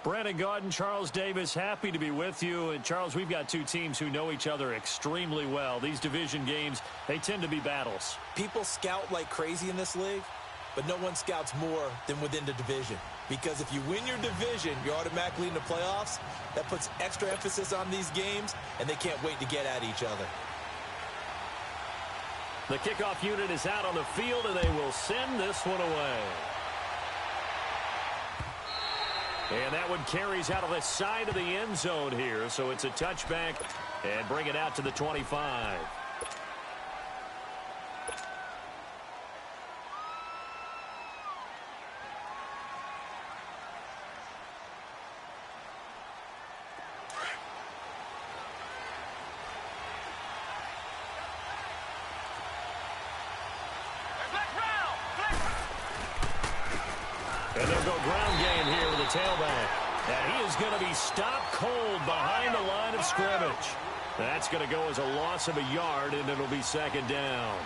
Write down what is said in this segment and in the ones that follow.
Brandon Gaudin, Charles Davis, happy to be with you. And, Charles, we've got two teams who know each other extremely well. These division games, they tend to be battles. People scout like crazy in this league, but no one scouts more than within the division. Because if you win your division, you're automatically in the playoffs. That puts extra emphasis on these games, and they can't wait to get at each other. The kickoff unit is out on the field, and they will send this one away. And that one carries out of the side of the end zone here. So it's a touchback and bring it out to the 25. And they'll go ground game here with the tailback. And he is going to be stopped cold behind the line of scrimmage. That's going to go as a loss of a yard, and it'll be second down.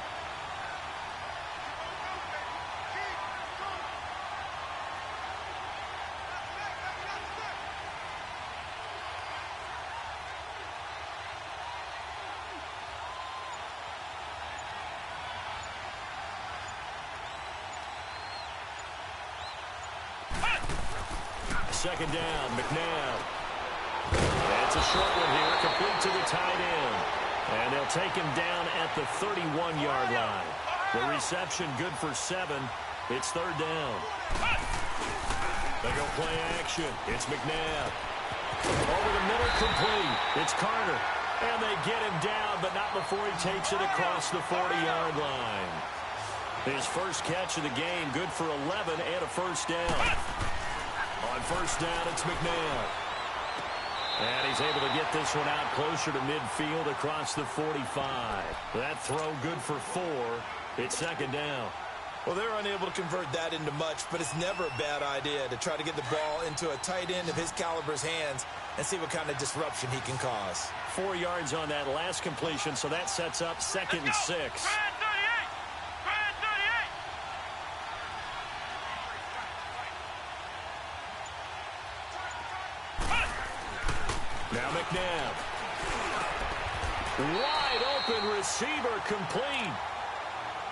Second down, McNabb. That's a short one here, complete to the tight end. And they'll take him down at the 31-yard line. The reception good for 7. It's third down. They go play action. It's McNabb. Over the middle, complete. It's Carter. And they get him down, but not before he takes it across the 40-yard line. His first catch of the game, good for 11 and a first down. On first down, it's McNabb. And he's able to get this one out closer to midfield across the 45. That throw good for 4. It's second down. Well, they're unable to convert that into much, but it's never a bad idea to try to get the ball into a tight end of his caliber's hands and see what kind of disruption he can cause. 4 yards on that last completion, so that sets up second and 6. Now McNabb. Wide open receiver, complete.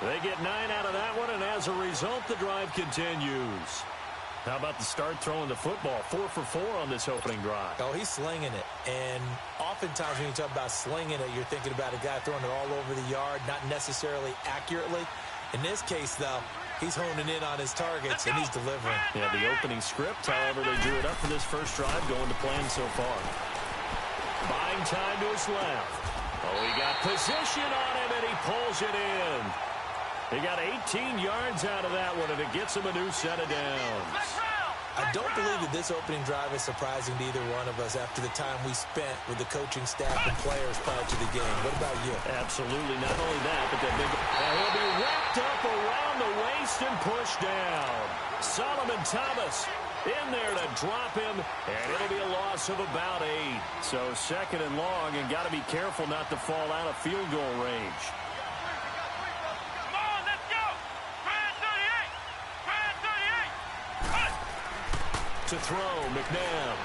They get 9 out of that one, and as a result, the drive continues. How about the start throwing the football? 4 for 4 on this opening drive. Oh, he's slinging it. And oftentimes when you talk about slinging it, you're thinking about a guy throwing it all over the yard, not necessarily accurately. In this case, though, he's honing in on his targets, and he's delivering. Yeah, the opening script, however, they drew it up for this first drive, going to plan so far. Buying time to his left. Oh, he got position on him, and he pulls it in. He got 18 yards out of that one, and it gets him a new set of downs. I don't believe that this opening drive is surprising to either one of us after the time we spent with the coaching staff and players prior to the game. What about you? Absolutely. Not only that, but that big... he'll be wrapped up around the waist and pushed down. Solomon Thomas in there to drop him, and it'll be a loss of about 8. So second and long, and got to be careful not to fall out of field goal range. Come on, let's go! Grand 38! To throw, McNabb.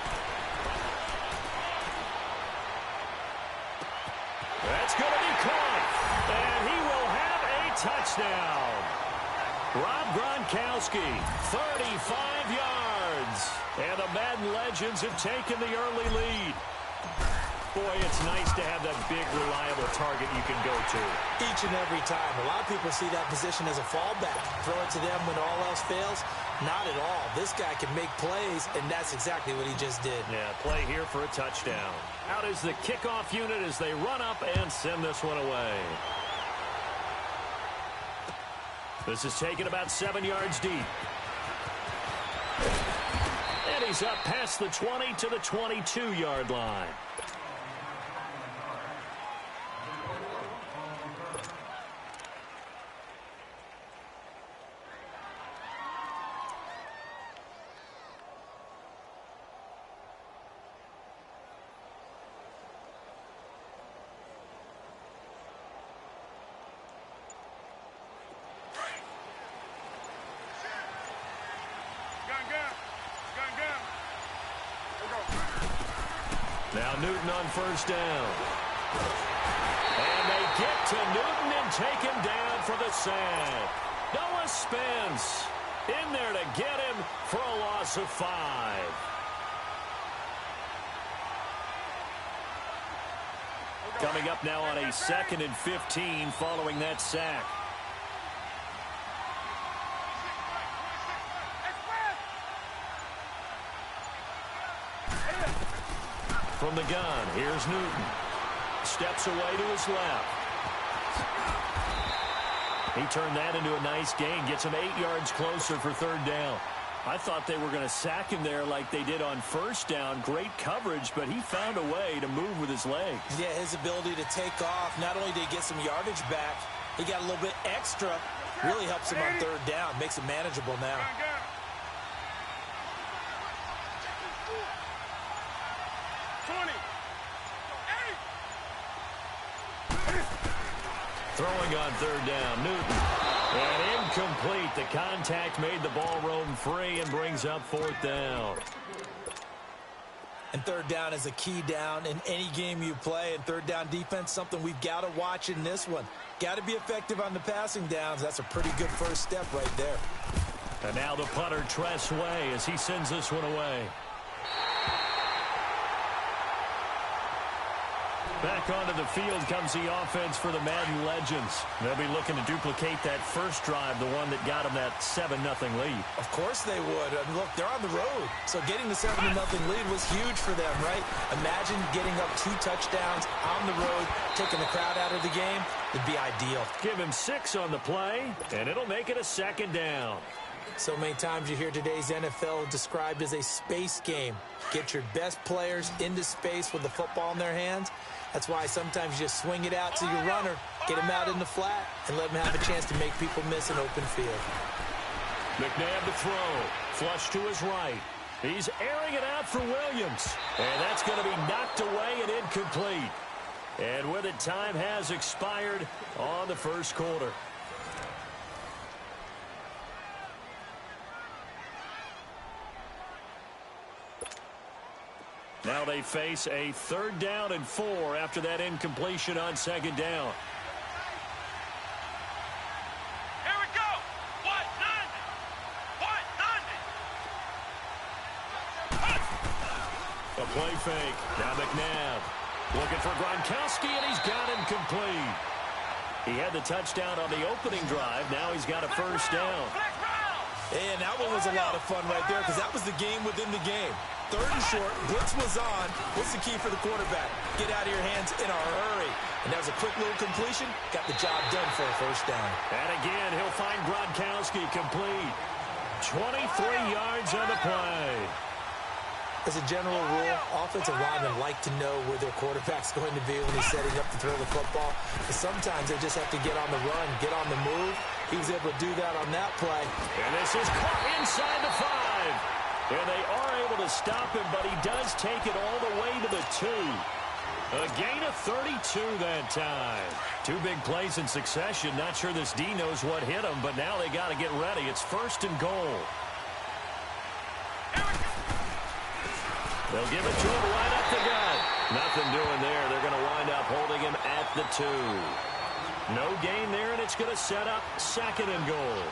That's going to be caught, and he will have a touchdown. Rob Gronkowski, 35 yards. And the Madden legends have taken the early lead. Boy, it's nice to have that big, reliable target you can go to. Each and every time. A lot of people see that position as a fallback. Throw it to them when all else fails. Not at all. This guy can make plays, and that's exactly what he just did. Yeah, play here for a touchdown. Out is the kickoff unit as they run up and send this one away. This is taken about 7 yards deep. And he's up past the 20 to the 22-yard line. Now Newton on first down. And they get to Newton and take him down for the sack. Noah Spence in there to get him for a loss of 5. Coming up now on a 2nd and 15 following that sack. From the gun, here's Newton. Steps away to his left. He turned that into a nice gain. Gets him 8 yards closer for 3rd down. I thought they were going to sack him there like they did on first down. Great coverage, but he found a way to move with his legs. Yeah, his ability to take off. Not only did he get some yardage back, he got a little bit extra. Really helps him on 3rd down. Makes it manageable now. Throwing on 3rd down, Newton. And incomplete. The contact made the ball roam free and brings up 4th down. And 3rd down is a key down in any game you play. And 3rd down defense, something we've got to watch in this one. Got to be effective on the passing downs. That's a pretty good first step right there. And now the punter, Tress Way, as he sends this one away. Back onto the field comes the offense for the Madden Legends. They'll be looking to duplicate that first drive, the one that got them that 7-0 lead. Of course they would. I mean, look, they're on the road. So getting the 7-0 lead was huge for them, right? Imagine getting up 2 touchdowns on the road, taking the crowd out of the game. It'd be ideal. Give him 6 on the play, and it'll make it a 2nd down. So many times you hear today's NFL described as a space game. Get your best players into space with the football in their hands. That's why sometimes you just swing it out to your runner, get him out in the flat, and let him have a chance to make people miss an open field. McNabb to throw. Flush to his right. He's airing it out for Williams. And that's going to be knocked away and incomplete. And with it, time has expired on the first quarter. Now they face a 3rd down and 4 after that incompletion on 2nd down. Here we go. What? None. What? None. A play fake. Now McNabb looking for Gronkowski, and he's got him complete. He had the touchdown on the opening drive. Now he's got a first down. And that one was a lot of fun right there because that was the game within the game. 3rd and short, blitz was on. What's the key for the quarterback? Get out of your hands in a hurry. And that was a quick little completion. Got the job done for a first down. And again, he'll find Gronkowski complete. 23 yards on the play. As a general rule, offensive linemen like to know where their quarterback's going to be when he's setting up to throw the football. But sometimes they just have to get on the run, get on the move. He was able to do that on that play. And this is caught inside the 5. And they are able to stop him, but he does take it all the way to the 2. A gain of 32 that time. 2 big plays in succession. Not sure this D knows what hit him, but now they got to get ready. It's 1st and goal. They'll give it to him right up the gut. Nothing doing there. They're going to wind up holding him at the 2. No gain there, and it's going to set up 2nd and goal.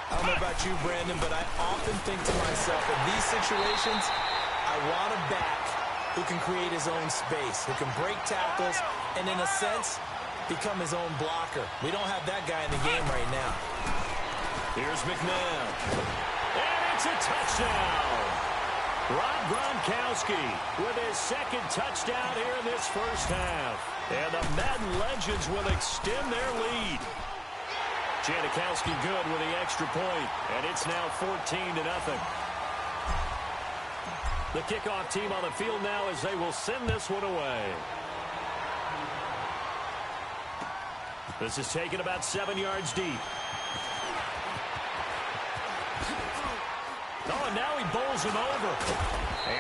I don't know about you, Brandon, but I often think to myself, in these situations, I want a back who can create his own space, who can break tackles, and in a sense, become his own blocker. We don't have that guy in the game right now. Here's McNabb. And it's a touchdown. Rob Gronkowski with his 2nd touchdown here in this first half. And the Madden Legends will extend their lead. Janikowski good with the extra point, and it's now 14-0. The kickoff team on the field now as they will send this one away. This is taken about 7 yards deep. Oh, and now he bowls him over.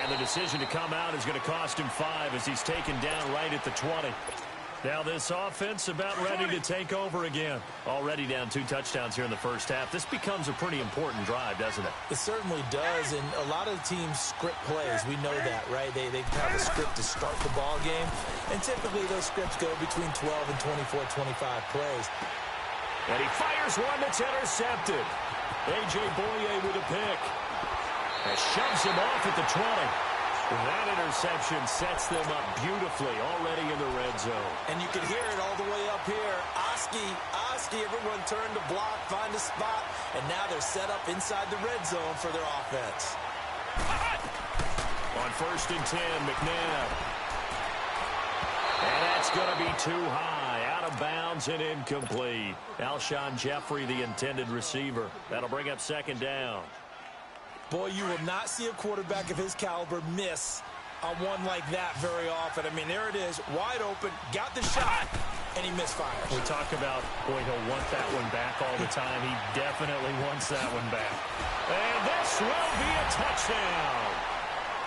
And the decision to come out is going to cost him 5 as he's taken down right at the 20. Now this offense about ready to take over again. Already down 2 touchdowns here in the first half. This becomes a pretty important drive, doesn't it? It certainly does, and a lot of the teams script plays. We know that, right? They have a script to start the ball game, and typically those scripts go between 12 and 24, 25 plays. And he fires one that's intercepted. A.J. Boye with a pick. And shoves him off at the 20. That interception sets them up beautifully already in the red zone. And you can hear it all the way up here. Oski, everyone turned to block, find a spot, and now they're set up inside the red zone for their offense. On 1st and 10, McNabb. And that's going to be too high. Out of bounds and incomplete. Alshon Jeffrey, the intended receiver. That'll bring up 2nd down. Boy, you will not see a quarterback of his caliber miss on one like that very often. I mean, there it is, wide open, got the shot, and he misfires. We talk about, boy, he'll want that one back all the time. He definitely wants that one back. And this will be a touchdown.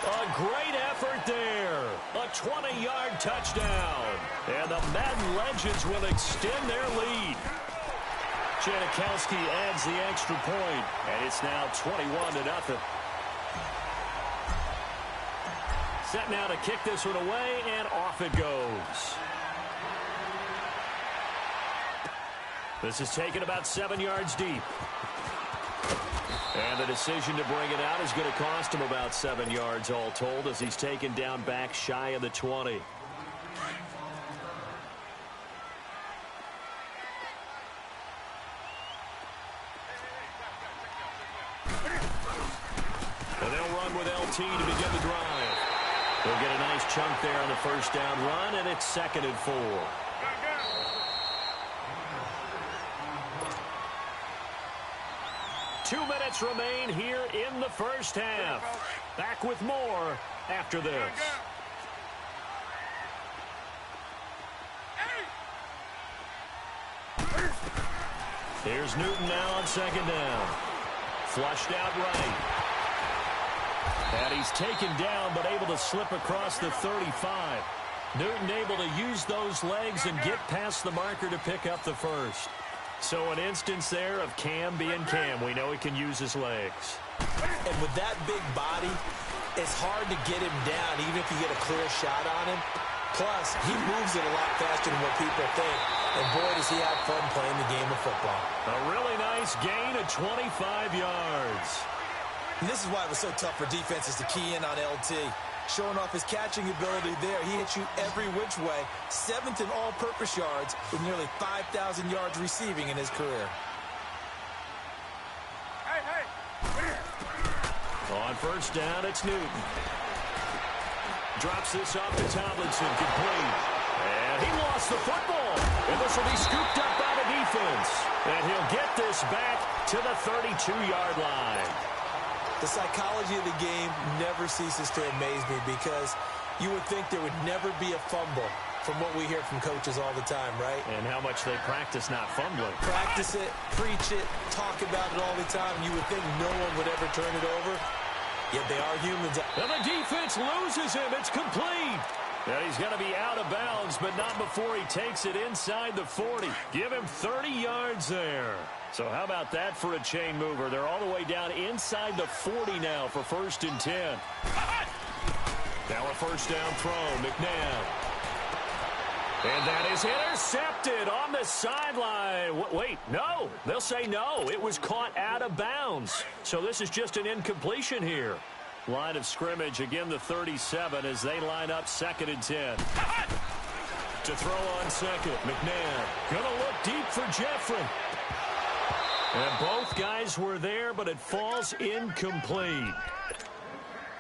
A great effort there. A 20-yard touchdown. And the Madden Legends will extend their lead. Janikowski adds the extra point, and it's now 21-0. Set now to kick this one away, and off it goes. This is taken about 7 yards deep. And the decision to bring it out is going to cost him about 7 yards all told as he's taken down back shy of the 20. And they'll run with LT to begin the drive. They'll get a nice chunk there on the 1st down run, and it's 2nd and 4. 2 minutes remain here in the first half. Back with more after this. Here's Newton now on 2nd down. Flushed out right. And he's taken down but able to slip across the 35. Newton able to use those legs and get past the marker to pick up the 1st. So an instance there of Cam being Cam. We know he can use his legs. And with that big body, it's hard to get him down even if you get a clear shot on him. Plus, he moves it a lot faster than what people think. And boy, does he have fun playing the game of football. A really nice gain of 25 yards. And this is why it was so tough for defenses to key in on LT. Showing off his catching ability there. He hits you every which way. 7th in all-purpose yards with nearly 5,000 yards receiving in his career. On 1st down, it's Newton. Drops this off to Tomlinson, complete. And he lost the football. And this will be scooped up by the defense. And he'll get this back to the 32-yard line. The psychology of the game never ceases to amaze me because you would think there would never be a fumble from what we hear from coaches all the time, right? And how much they practice not fumbling. Practice it, preach it, talk about it all the time. You would think no one would ever turn it over. Yet they are humans. And the defense loses him. It's complete. And he's going to be out of bounds, but not before he takes it inside the 40. Give him 30 yards there. So how about that for a chain mover? They're all the way down inside the 40 now for 1st and 10. Now a 1st down throw, McNabb. And that is intercepted on the sideline. Wait, no. They'll say no. It was caught out of bounds. So this is just an incompletion here. Line of scrimmage, again the 37 as they line up 2nd and 10. To throw on 2nd, McNabb. Gonna look deep for Jeffrey. And both guys were there, but it falls incomplete.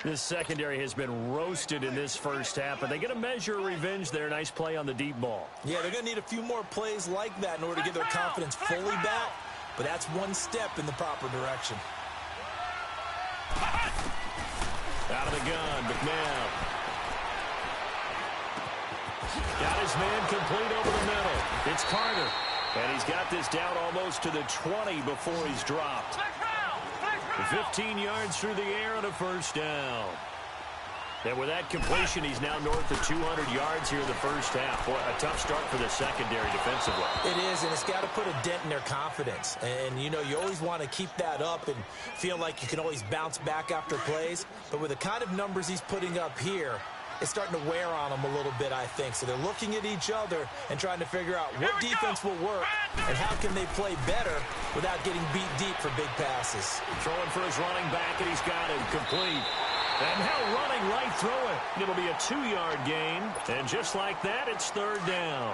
This secondary has been roasted in this first half, but they get a measure of revenge there. Nice play on the deep ball. Yeah, they're going to need a few more plays like that in order to get their confidence fully back, but that's one step in the proper direction. Out of the gun, McNabb. Got his man complete over the middle. It's Carter. And he's got this down almost to the 20 before he's dropped. 15 yards through the air and a 1st down. And with that completion, he's now north of 200 yards here in the first half. Boy, a tough start for the secondary defensively. It is, and it's got to put a dent in their confidence. And, you know, you always want to keep that up and feel like you can always bounce back after plays. But with the kind of numbers he's putting up here, it's starting to wear on them a little bit, I think. So they're looking at each other and trying to figure out what defense will work and how can they play better without getting beat deep for big passes. Throwing for his running back, and he's got it complete. And now running right through it. It'll be a 2-yard gain. And just like that, it's third down.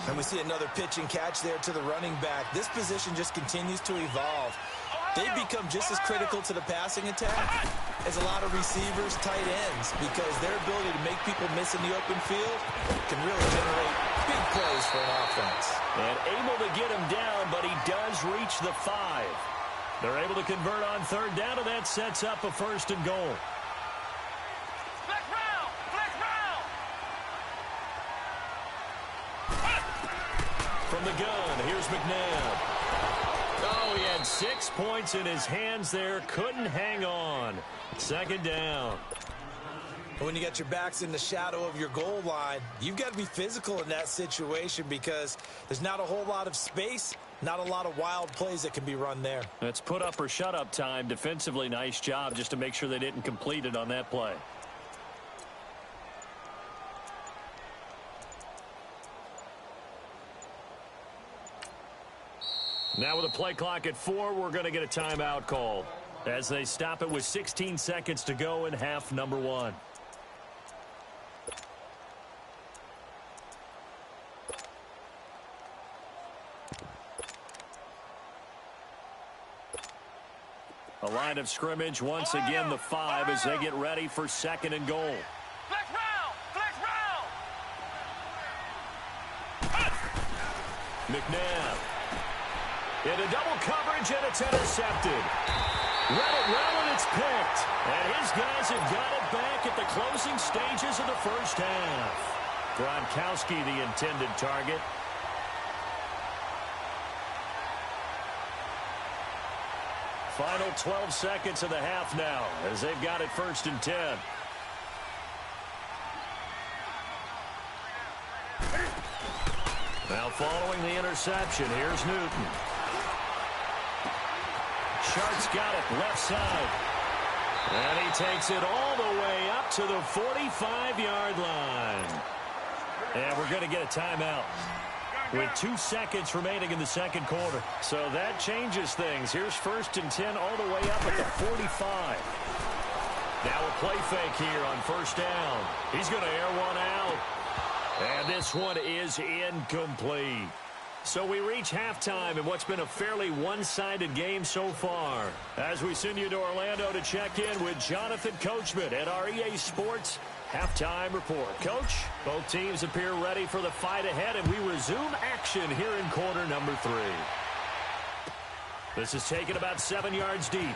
And we see another pitch and catch there to the running back. This position just continues to evolve. They've become just as critical to the passing attack as a lot of receivers, tight ends, because their ability to make people miss in the open field can really generate big plays for an offense. And able to get him down, but he does reach the 5. They're able to convert on third down, and that sets up a first and goal. From the gun, here's McNabb. Oh, he had 6 points in his hands there. Couldn't hang on. Second down. When you got your backs in the shadow of your goal line, you've got to be physical in that situation because there's not a whole lot of space, not a lot of wild plays that can be run there. That's put up or shut up time. Defensively, nice job just to make sure they didn't complete it on that play. Now with a play clock at 4, we're going to get a timeout called as they stop it with 16 seconds to go in half number 1. A line of scrimmage once again, the 5 as they get ready for second and goal. Flex round! Flex round! McNabb. Into double coverage, and it's intercepted. Read it well, and it's picked. And his guys have got it back at the closing stages of the first half. Gronkowski, the intended target. Final 12 seconds of the half now, as they've got it first and 10. Now following the interception, here's Newton. Sharp's got it left side. And he takes it all the way up to the 45-yard line. And we're going to get a timeout with 2 seconds remaining in the second quarter. So that changes things. Here's first and 10 all the way up at the 45. Now a play fake here on first down. He's going to air one out. And this one is incomplete. So we reach halftime in what's been a fairly one-sided game so far. As we send you to Orlando to check in with Jonathan Coachman at our EA Sports Halftime Report. Coach, both teams appear ready for the fight ahead, and we resume action here in quarter number 3. This is taken about 7 yards deep.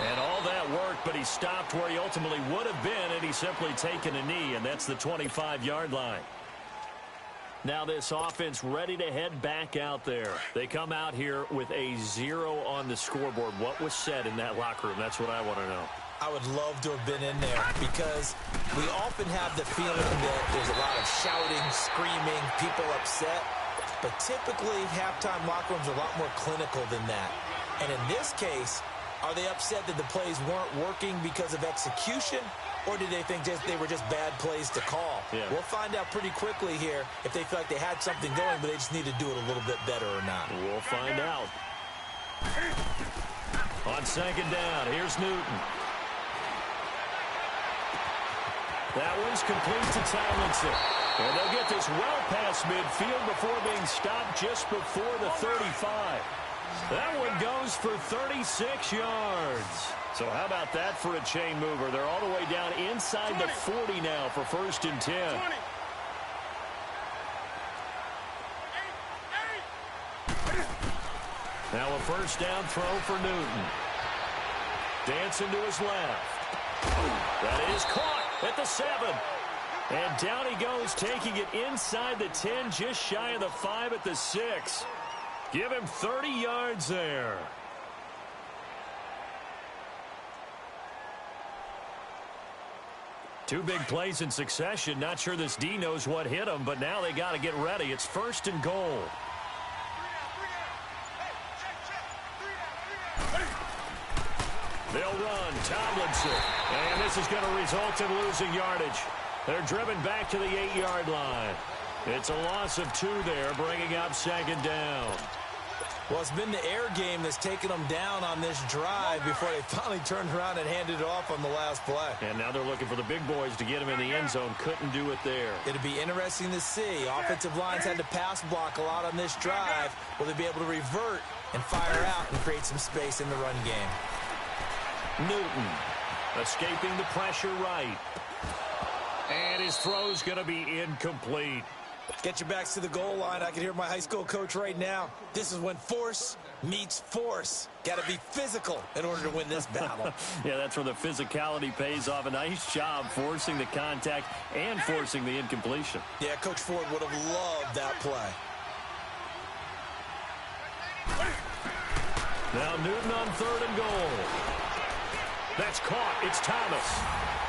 And all that worked, but he stopped where he ultimately would have been, and he's simply taken a knee, and that's the 25-yard line. Now this offense ready to head back out there. They come out here with a 0 on the scoreboard. What was said in that locker room? That's what I want to know. I would love to have been in there because we often have the feeling that there's a lot of shouting, screaming, people upset. But typically, halftime locker rooms are a lot more clinical than that. And in this case, are they upset that the plays weren't working because of execution, or did they think they were just bad plays to call? Yeah. We'll find out pretty quickly here if they feel like they had something going, but they just need to do it a little bit better or not. We'll find out. On second down, here's Newton. That one's complete to Tomlinson. And they'll get this well past midfield before being stopped just before the 35. That one goes for 36 yards. So how about that for a chain mover? They're all the way down inside the 40 now for first and 10. Now a first down throw for Newton. Dancing to his left. That is caught at the 7. And down he goes, taking it inside the 10, just shy of the 5 at the 6. Give him 30 yards there. Two big plays in succession. Not sure this D knows what hit him, but now they got to get ready. It's 1st and goal. They'll run. Tomlinson. And this is going to result in losing yardage. They're driven back to the 8-yard line. It's a loss of 2 there, bringing up 2nd down. Well, it's been the air game that's taken them down on this drive before they finally turned around and handed it off on the last play. And now they're looking for the big boys to get him in the end zone. Couldn't do it there. It'll be interesting to see. Offensive lines had to pass block a lot on this drive. Will they be able to revert and fire out and create some space in the run game? Newton escaping the pressure right. And his throw's going to be incomplete. Get your backs to the goal line. I can hear my high school coach right now. This is when force meets force. Got to be physical in order to win this battle. Yeah, that's where the physicality pays off. A nice job forcing the contact and forcing the incompletion. Yeah, Coach Ford would have loved that play. Now Newton on 3rd and goal. That's caught. It's Thomas.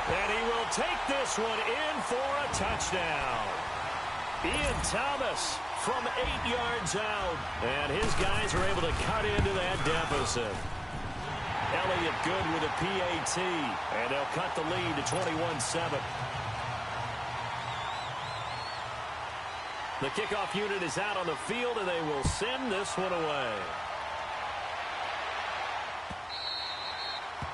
And he will take this one in for a touchdown. Ian Thomas from 8 yards out. And his guys are able to cut into that deficit. Elliott good with a PAT. And they'll cut the lead to 21-7. The kickoff unit is out on the field, and they will send this one away.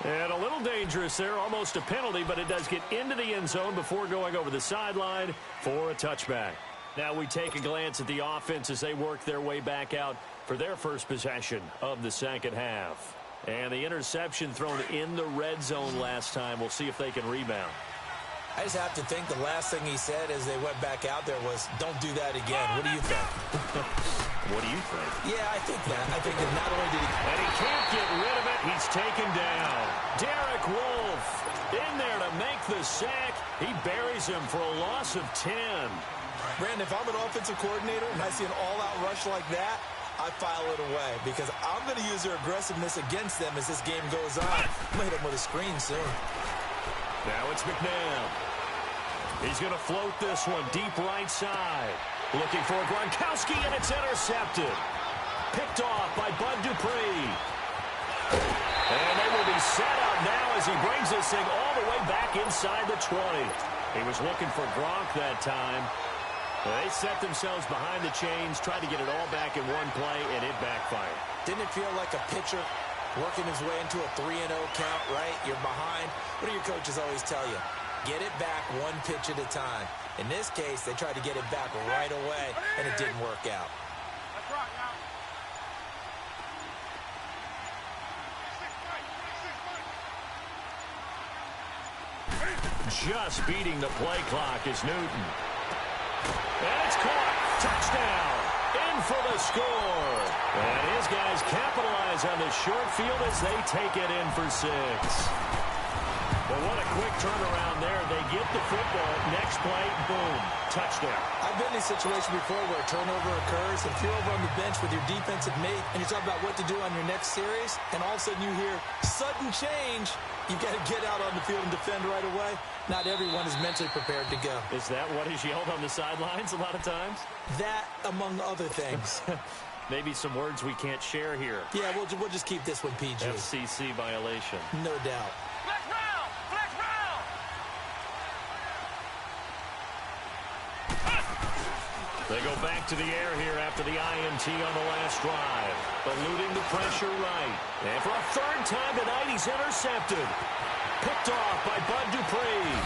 And a little dangerous there, almost a penalty, but it does get into the end zone before going over the sideline for a touchback. Now we take a glance at the offense as they work their way back out for their first possession of the second half. And the interception thrown in the red zone last time. We'll see if they can rebound. I just have to think the last thing he said as they went back out there was, don't do that again. What do you think? What do you think? Yeah, I think that. I think that not only did he... And he can't get rid of it. He's taken down. Derek Wolfe in there to make the sack. He buries him for a loss of 10. Brandon, if I'm an offensive coordinator and I see an all-out rush like that, I file it away because I'm going to use their aggressiveness against them as this game goes on. I'm going to hit them with a screen soon. Now it's McNabb. He's going to float this one deep right side. Looking for Gronkowski, and it's intercepted. Picked off by Bud Dupree. And they will be set up now as he brings this thing all the way back inside the 20. He was looking for Gronk that time. They set themselves behind the chains, tried to get it all back in one play, and it backfired. Didn't it feel like a pitcher working his way into a 3-0 count, right? You're behind. What do your coaches always tell you? Get it back one pitch at a time. In this case, they tried to get it back right away, and it didn't work out. Just beating the play clock is Newton. And it's caught. Touchdown. In for the score. And his guys capitalize on the short field as they take it in for 6. But what a quick turnaround there. They get the football. Next play, boom, touchdown. I've been in a situation before where a turnover occurs. If you're over on the bench with your defensive mate and you're talking about what to do on your next series, and all of a sudden you hear sudden change, you've got to get out on the field and defend right away. Not everyone is mentally prepared to go. Is that what is yelled on the sidelines a lot of times? That, among other things. Maybe some words we can't share here. Yeah, we'll just keep this one PG. FCC violation. No doubt. Flex round! Flex round! They go back to the air here after the INT on the last drive. Eluding the pressure right. And for a third time tonight, he's intercepted. Picked off by Bud Dupree.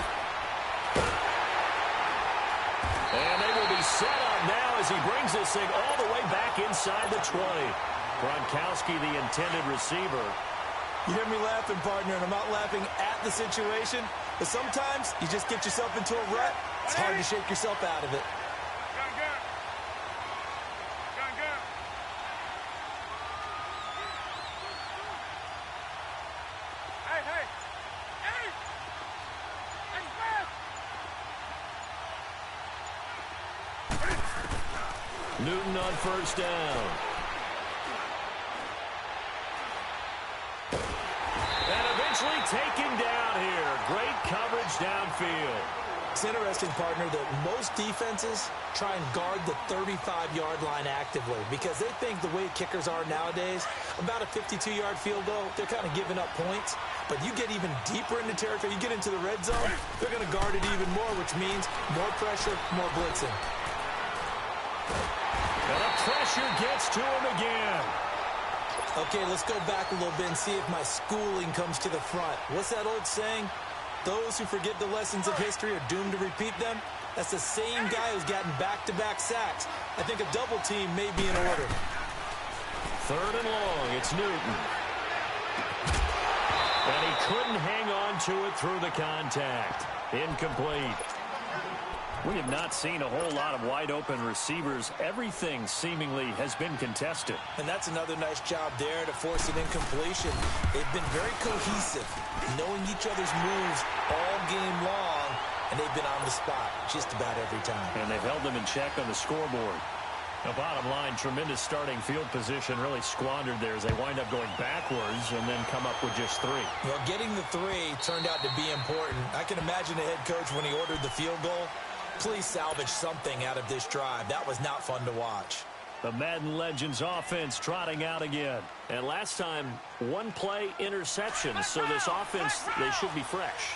And they will be set up now as he brings this thing all the way back inside the 20. Gronkowski, the intended receiver. You hear me laughing, partner, and I'm not laughing at the situation. But sometimes you just get yourself into a rut. It's hard to shake yourself out of it. Gun, gun. Gun, gun. Hey, hey. Hey! Hey, fast! Newton on first down. And eventually taken down here. Great coverage moves downfield. It's interesting, partner, that most defenses try and guard the 35-yard line actively because they think the way kickers are nowadays, about a 52-yard field goal, they're kind of giving up points. But you get even deeper into territory, you get into the red zone, they're going to guard it even more, which means more pressure, more blitzing. And the pressure gets to him again. Okay, let's go back a little bit and see if my schooling comes to the front. What's that old saying? Those who forget the lessons of history are doomed to repeat them. That's the same guy who's gotten back-to-back sacks. I think a double team may be in order. 3rd and long, it's Newton. And he couldn't hang on to it through the contact. Incomplete. We have not seen a whole lot of wide-open receivers. Everything seemingly has been contested. And that's another nice job there to force an incompletion. They've been very cohesive, knowing each other's moves all game long, and they've been on the spot just about every time. And they've held them in check on the scoreboard. The bottom line, tremendous starting field position, really squandered there as they wind up going backwards and then come up with just 3. Well, getting the 3 turned out to be important. I can imagine the head coach when he ordered the field goal. Please salvage something out of this drive. That was not fun to watch. The Madden Legends offense trotting out again. And last time, 1-play interception. So this offense, they should be fresh.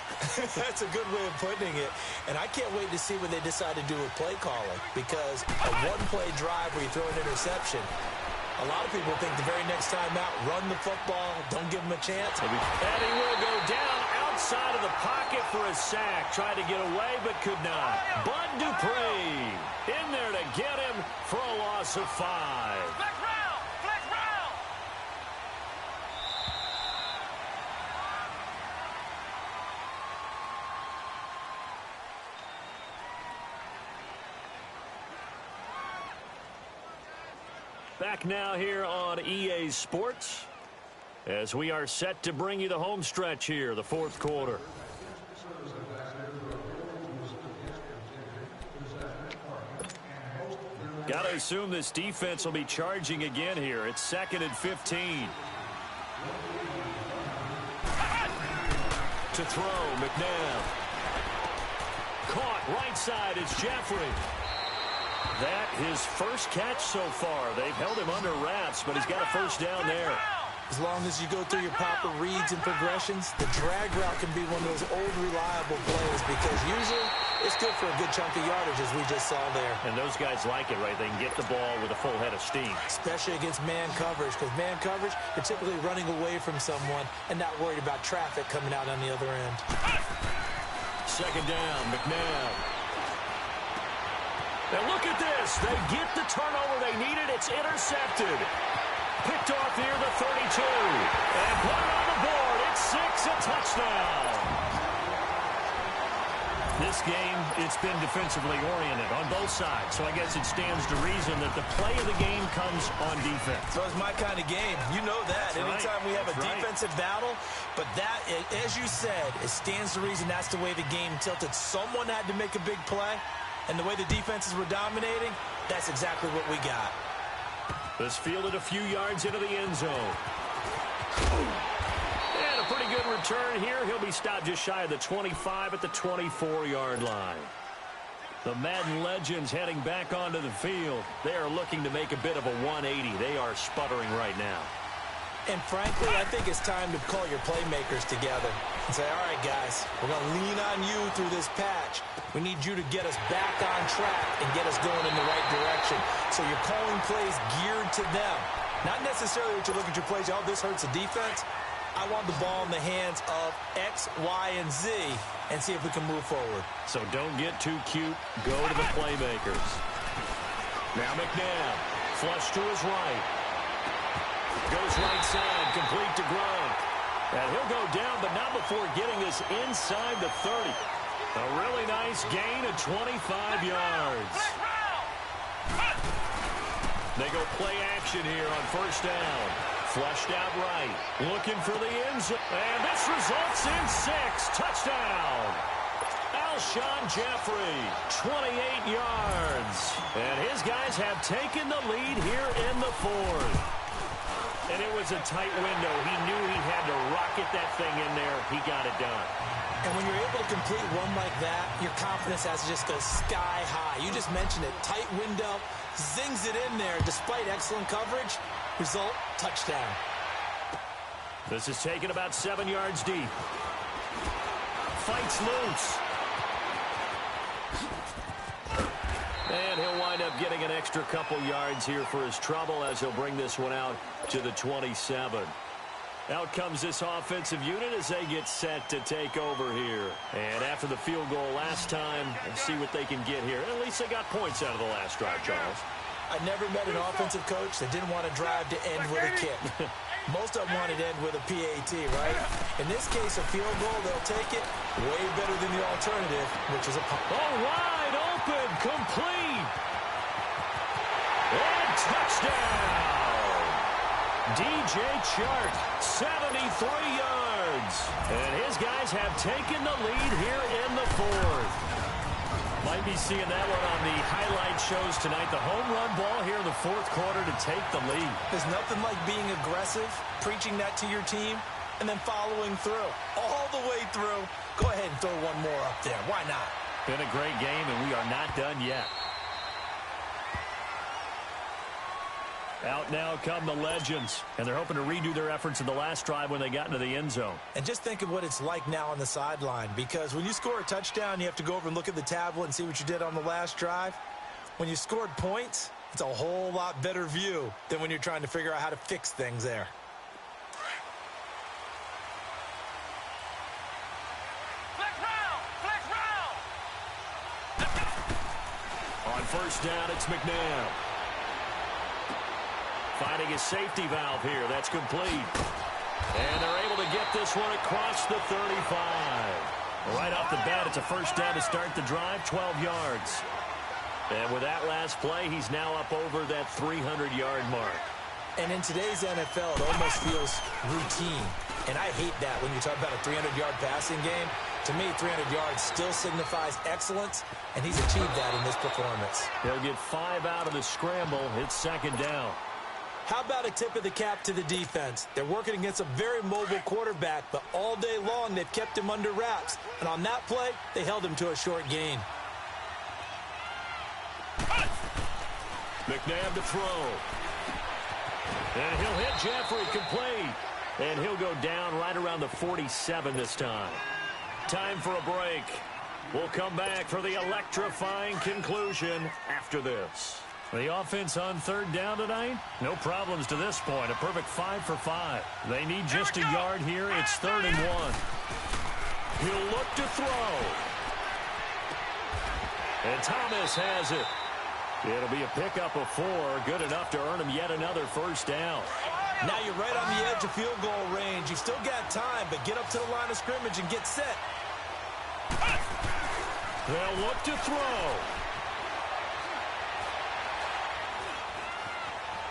That's a good way of putting it. And I can't wait to see what they decide to do with play calling. Because a 1-play drive where you throw an interception, a lot of people think the very next time out, run the football, don't give them a chance. And he will go down outside of the pocket for a sack. Tried to get away, but could not. Bud Dupree in there to get him for a loss of 5. Flex round! Flex round! Back now here on EA Sports as we are set to bring you the home stretch here, the 4th quarter. Got to assume this defense will be charging again here. It's 2nd and 15. To throw, McNabb. Caught right side, it's Jeffrey. That his first catch so far. They've held him under wraps, but he's got a first down there. As long as you go through your proper reads and progressions, the drag route can be one of those old reliable plays because usually it's good for a good chunk of yardage, as we just saw there. And those guys like it, right? They can get the ball with a full head of steam. Especially against man coverage, because man coverage, you're typically running away from someone and not worried about traffic coming out on the other end. 2nd down, McNabb. Now look at this. They get the turnover they needed. It's intercepted. Picked off here, the 32. And put it on the board. It's 6, a touchdown. This game, it's been defensively oriented on both sides. So I guess it stands to reason that the play of the game comes on defense. So it's my kind of game. You know that. That's Anytime right. we have a That's defensive battle. But that, as you said, it stands to reason that's the way the game tilted. Someone had to make a big play. And the way the defenses were dominating, that's exactly what we got. This fielded a few yards into the end zone. And a pretty good return here. He'll be stopped just shy of the 25 at the 24-yard line. The Madden Legends heading back onto the field. They are looking to make a bit of a 180. They are sputtering right now. And frankly, I think it's time to call your playmakers together and say, all right, guys, we're going to lean on you through this patch. We need you to get us back on track and get us going in the right direction. So you're calling plays geared to them. Not necessarily that you look at your plays, oh, this hurts the defense. I want the ball in the hands of X, Y, and Z and see if we can move forward. So don't get too cute. Go to the playmakers. Now McNabb, flush to his right. Goes right side, complete to Gronk. And he'll go down, but not before getting this inside the 30. A really nice gain of 25 yards. They go play action here on 1st down. Flushed out right. Looking for the end zone. And this results in 6. Touchdown. Alshon Jeffrey, 28 yards. And his guys have taken the lead here in the 4th. And it was a tight window. He knew he had to rocket that thing in there. He got it done. And when you're able to complete one like that, your confidence has to just go sky high. You just mentioned it. Tight window, zings it in there despite excellent coverage. Result, touchdown. This is taken about 7 yards deep. Fights loose. And he'll wind up getting an extra couple yards here for his trouble as he'll bring this one out to the 27. Out comes this offensive unit as they get set to take over here. And after the field goal last time, let's see what they can get here. At least they got points out of the last drive, Charles. I never met an offensive coach that didn't want to drive to end with a kick. Most of them wanted to end with a PAT, right? In this case, a field goal, they'll take it way better than the alternative, which is a punt. Oh, wide open, complete. And touchdown. DJ Chark, 73 yards. And his guys have taken the lead here in the fourth. Might be seeing that one on the highlight shows tonight. The home run ball here in the fourth quarter to take the lead. There's nothing like being aggressive, preaching that to your team, and then following through. All the way through. Go ahead and throw one more up there. Why not? Been a great game, and we are not done yet. Out now come the legends, and they're hoping to redo their efforts in the last drive when they got into the end zone. And just think of what it's like now on the sideline, because when you score a touchdown, you have to go over and look at the tablet and see what you did on the last drive. When you scored points, it's a whole lot better view than when you're trying to figure out how to fix things there. On first down, it's McNabb. Finding his safety valve here. That's complete. And they're able to get this one across the 35. Right off the bat, it's a first down to start the drive, 12 yards. And with that last play, he's now up over that 300-yard mark. And in today's NFL, it almost feels routine. And I hate that when you talk about a 300-yard passing game. To me, 300 yards still signifies excellence, and he's achieved that in this performance. He'll get 5 out of the scramble. It's second down. How about a tip of the cap to the defense? They're working against a very mobile quarterback, but all day long they've kept him under wraps. And on that play, they held him to a short gain. McNabb to throw. And he'll hit Jeffrey, complete. And he'll go down right around the 47 this time. Time for a break. We'll come back for the electrifying conclusion after this. The offense on third down tonight, no problems to this point. A perfect 5 for 5. They need just a yard here. It's 3rd and 1. He'll look to throw. And Thomas has it. It'll be a pickup of 4. Good enough to earn him yet another first down. Now you're right on the edge of field goal range. You've still got time, but get up to the line of scrimmage and get set. They'll look to throw.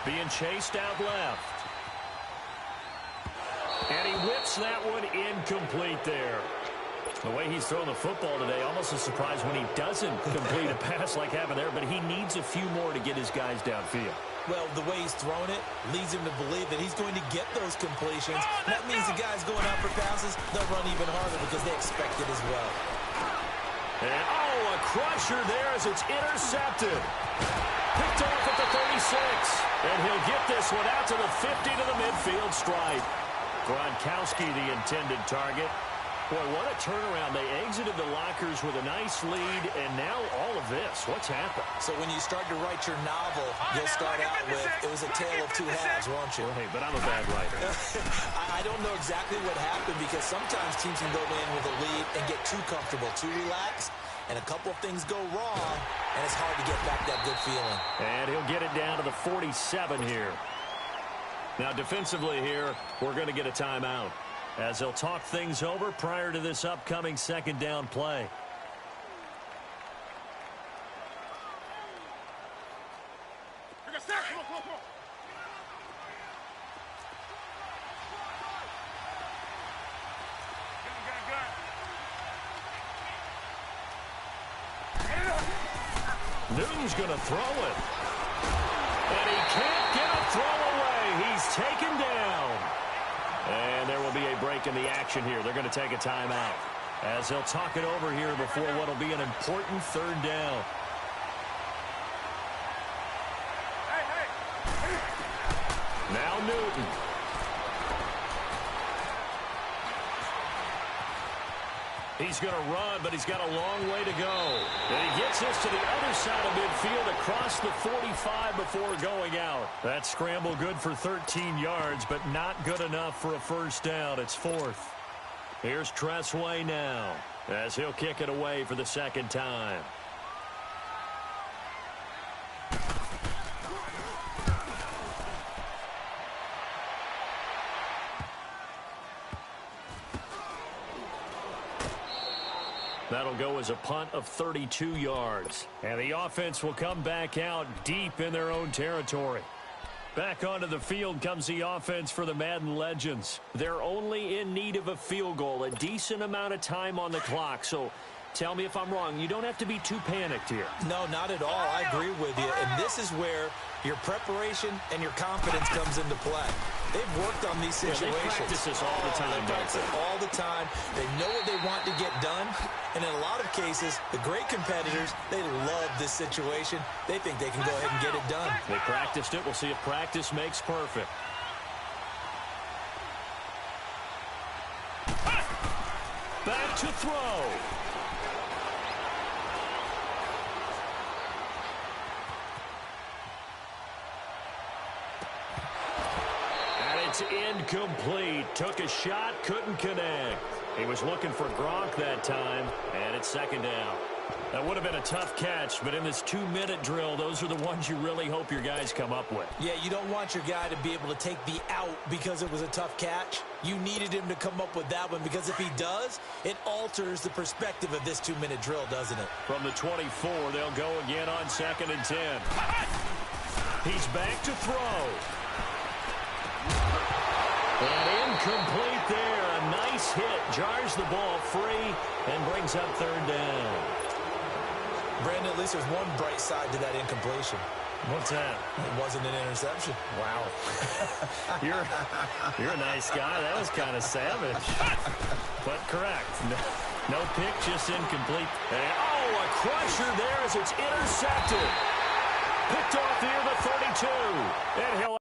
Being chased out left. And he whips that one incomplete there. The way he's throwing the football today, almost a surprise when he doesn't complete a pass like happened there, but he needs a few more to get his guys downfield. Well, the way he's thrown it leads him to believe that he's going to get those completions. And that means the guys going out for passes, they'll run even harder because they expect it as well. And, a crusher there as it's intercepted. Picked off at the 36. And he'll get this one out to the 50 to the midfield stripe. Gronkowski, the intended target. Boy, what a turnaround. They exited the lockers with a nice lead, and now all of this. What's happened? So when you start to write your novel, you'll start out with, it was a tale of two halves, won't you? Well, hey, but I'm a bad writer. I don't know exactly what happened because sometimes teams can go in with a lead and get too comfortable, too relaxed, and a couple of things go wrong, and it's hard to get back that good feeling. And he'll get it down to the 47 here. Now, defensively here, we're going to get a timeout as they'll talk things over prior to this upcoming second down play. Newton's going to throw it. And he can't get a throw away. He's taken down. And there will be a break in the action here. They're going to take a timeout. as he'll talk it over here before what will be an important third down. Now Newton. He's going to run, but he's got a long way to go. And he gets this to the other side of midfield across the 45 before going out. That scramble good for 13 yards, but not good enough for a first down. It's fourth. Here's Tressway now as he'll kick it away for the second time. That'll go as a punt of 32 yards. And the offense will come back out deep in their own territory. Back onto the field comes the offense for the Madden Legends. They're only in need of a field goal, a decent amount of time on the clock. So tell me if I'm wrong. You don't have to be too panicked here. No, not at all. I agree with you. And this is where your preparation and your confidence comes into play. They've worked on these situations. Yeah, they practice this all the time. They practice it all the time. They know what they want to get done. And in a lot of cases, the great competitors, they love this situation. They think they can go ahead and get it done. They practiced it. We'll see if practice makes perfect. Back to throw. It's incomplete. Took a shot, couldn't connect. He was looking for Gronk that time, and it's second down. That would have been a tough catch, but in this 2-minute drill, those are the ones you really hope your guys come up with. Yeah, you don't want your guy to be able to take the out because it was a tough catch. You needed him to come up with that one because if he does, it alters the perspective of this 2-minute drill, doesn't it? From the 24, they'll go again on 2nd and 10. He's back to throw. And incomplete there. A nice hit. Jars the ball free and brings up third down. Brandon, at least there's one bright side to that incompletion. What's that? It wasn't an interception. Wow. You're a nice guy. That was kind of savage. But correct. No pick, just incomplete. And, oh, a crusher there as it's intercepted. Picked off near the 32. And he'll